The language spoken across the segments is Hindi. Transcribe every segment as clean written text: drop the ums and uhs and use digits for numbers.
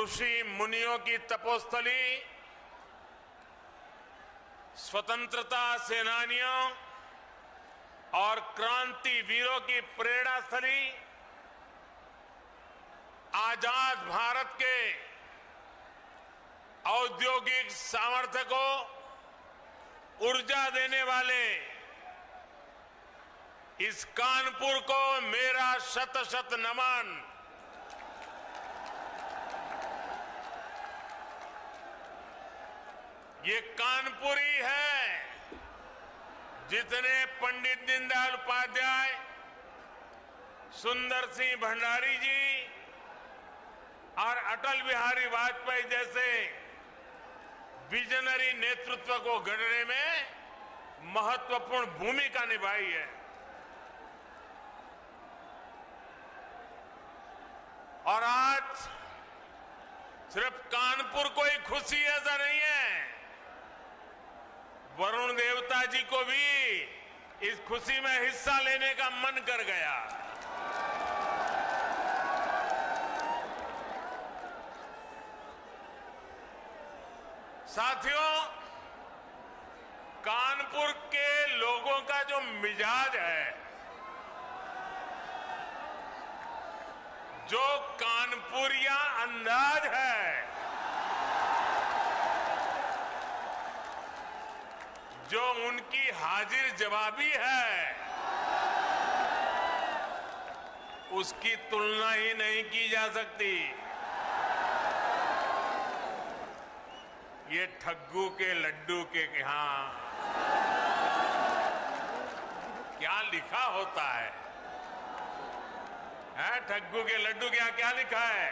ऋषि मुनियों की तपोस्थली, स्वतंत्रता सेनानियों और क्रांति वीरों की प्रेरणा स्थली, आजाद भारत के औद्योगिक सामर्थ्य को ऊर्जा देने वाले इस कानपुर को मेरा शत शत नमन। ये कानपुर ही है जिसने पंडित दीनदयाल उपाध्याय, सुंदर सिंह भंडारी जी और अटल बिहारी वाजपेयी जैसे विजनरी नेतृत्व को गढ़ने में महत्वपूर्ण भूमिका निभाई है। और आज सिर्फ कानपुर को ही खुशी ऐसा नहीं है, वरुण देवता जी को भी इस खुशी में हिस्सा लेने का मन कर गया। साथियों, कानपुर के लोगों का जो मिजाज है, जो कानपुरिया अंदाज है, जो उनकी हाजिर जवाबी है, उसकी तुलना ही नहीं की जा सकती। ये ठग्गू के लड्डू के यहां क्या लिखा होता है? ठग्गू के लड्डू के यहां क्या लिखा है?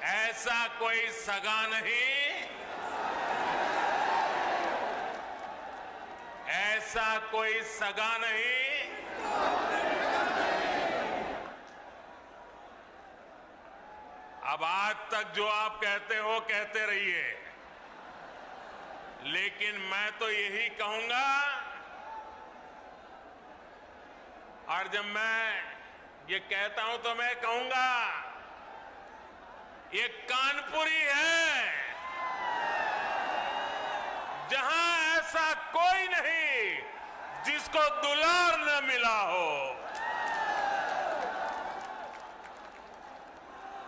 ऐसा कोई सगा नहीं, ऐसा कोई सगा नहीं। अब आज तक जो आप कहते हो कहते रहिए, लेकिन मैं तो यही कहूंगा, और जब मैं ये कहता हूं तो मैं कहूंगा ये कानपुरी है जहां ऐसा कोई नहीं जिसको दुलार न मिला हो।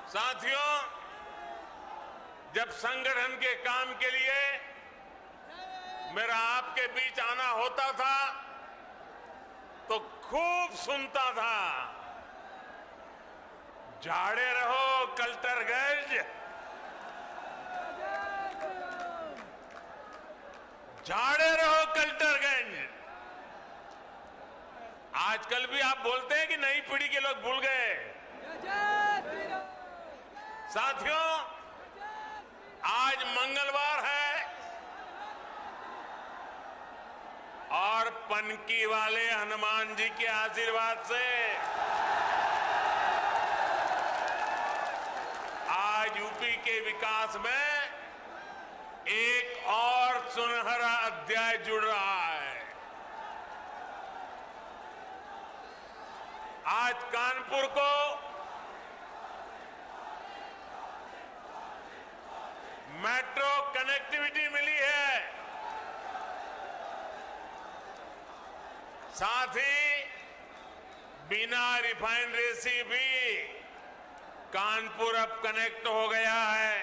साथियों, जब संगठन के काम के लिए मेरा आपके बीच आना होता था तो खूब सुनता था, झाड़े रहो कल्टरगंज, झाड़े रहो कल्टरगंज। आजकल भी आप बोलते हैं कि नई पीढ़ी के लोग भूल गए। साथियों, आज मंगलवार है और पनकी वाले हनुमान जी के आशीर्वाद से आज यूपी के विकास में एक और सुनहरा अध्याय जुड़ रहा है। आज कानपुर को मेट्रो कनेक्टिविटी मिली है, साथ ही बिना रिफाइनरी से भी कानपुर अब कनेक्ट हो गया है।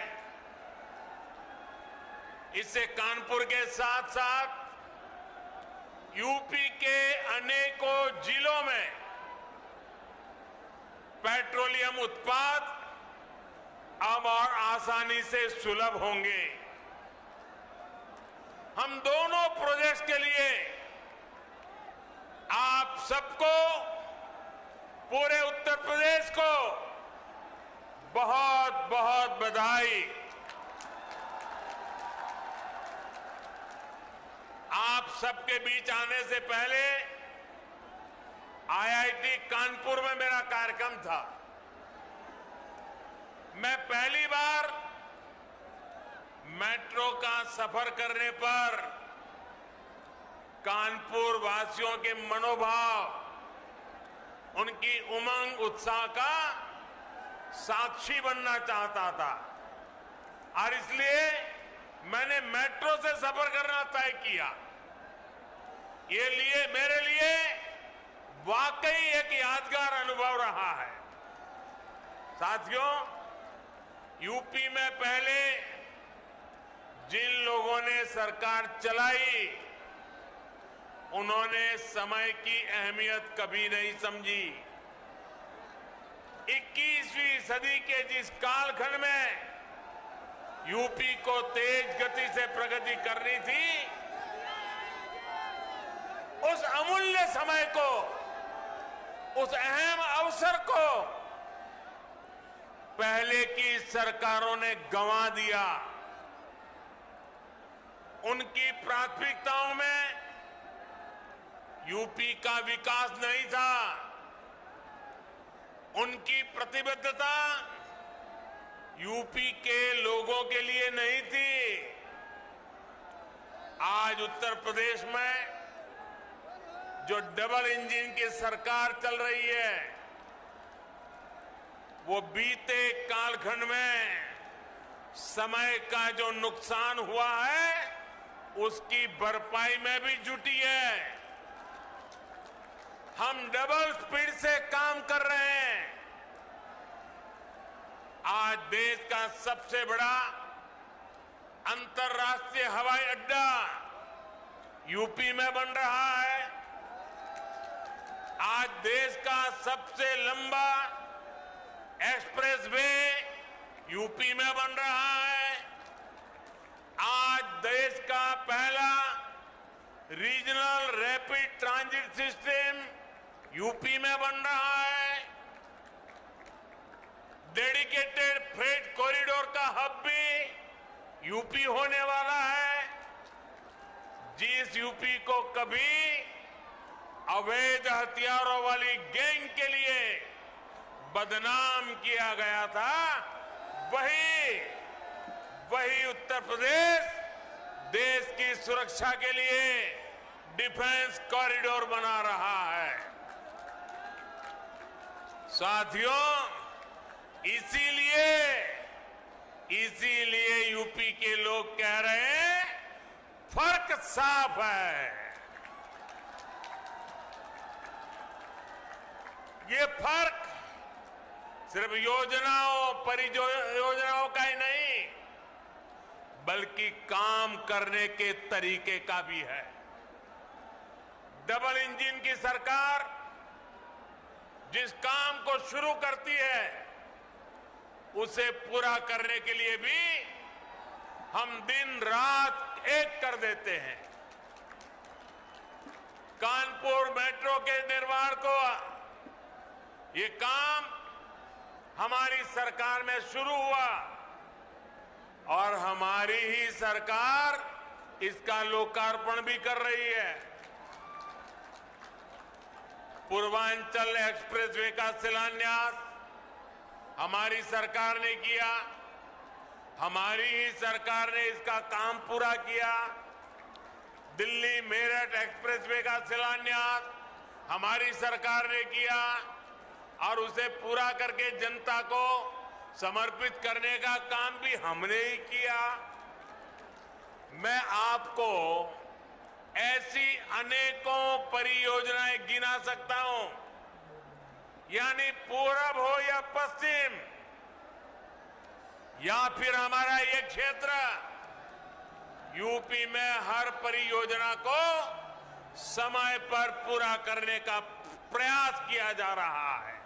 इससे कानपुर के साथ साथ यूपी के अनेकों जिलों में पेट्रोलियम उत्पाद अब और आसानी से सुलभ होंगे। हम दोनों प्रोजेक्ट्स के लिए आप सबको, पूरे उत्तर प्रदेश को बहुत बहुत बधाई। आप सबके बीच आने से पहले आईआईटी कानपुर में मेरा कार्यक्रम था। मैं पहली बार मेट्रो का सफर करने पर कानपुर वासियों के मनोभाव, उनकी उमंग उत्साह का साक्षी बनना चाहता था और इसलिए मैंने मेट्रो से सफर करना तय किया। ये मेरे लिए वाकई एक यादगार अनुभव रहा है। साथियों, यूपी में पहले जिन लोगों ने सरकार चलाई, उन्होंने समय की अहमियत कभी नहीं समझी। 21वीं सदी के जिस कालखंड में यूपी को तेज गति से प्रगति करनी थी, उस अमूल्य समय को, उस अहम अवसर को पहले की सरकारों ने गंवा दिया। उनकी प्राथमिकताओं में यूपी का विकास नहीं था। उनकी प्रतिबद्धता यूपी के लोगों के लिए नहीं थी। आज उत्तर प्रदेश में जो डबल इंजन की सरकार चल रही है, वो बीते कालखंड में समय का जो नुकसान हुआ है, उसकी भरपाई में भी जुटी है। हम डबल स्पीड से काम कर रहे हैं। आज देश का सबसे बड़ा अंतर्राष्ट्रीय हवाई अड्डा यूपी में बन रहा है। आज देश का सबसे लंबा एक्सप्रेसवे यूपी में बन रहा है। आज देश का पहला regional rapid transit system UP में बन रहा है। डेडिकेटेड फ्रेट कॉरिडोर का हब भी यूपी होने वाला है। जिस यूपी को कभी अवैध हथियारों वाली गैंग के लिए बदनाम किया गया था, वही उत्तर प्रदेश देश की सुरक्षा के लिए डिफेंस कॉरिडोर बना रहा है। साथियों, इसीलिए यूपी के लोग कह रहे हैं, फर्क साफ है। ये फर्क सिर्फ परियोजनाओं का ही नहीं, बल्कि काम करने के तरीके का भी है। डबल इंजन की सरकार जिस काम को शुरू करती है, उसे पूरा करने के लिए भी हम दिन रात एक कर देते हैं। कानपुर मेट्रो के निर्माण को, ये काम हमारी सरकार में शुरू हुआ और हमारी ही सरकार इसका लोकार्पण भी कर रही है। पूर्वांचल एक्सप्रेसवे का शिलान्यास हमारी सरकार ने किया। हमारी ही सरकार ने इसका काम पूरा किया। दिल्ली मेरठ एक्सप्रेसवे का शिलान्यास हमारी सरकार ने किया और उसे पूरा करके जनता को समर्पित करने का काम भी हमने ही किया। मैं आपको ऐसी अनेकों परियोजनाएं गिना सकता हूं, यानी पूरब हो या पश्चिम या फिर हमारा ये क्षेत्र, यूपी में हर परियोजना को समय पर पूरा करने का प्रयास किया जा रहा है।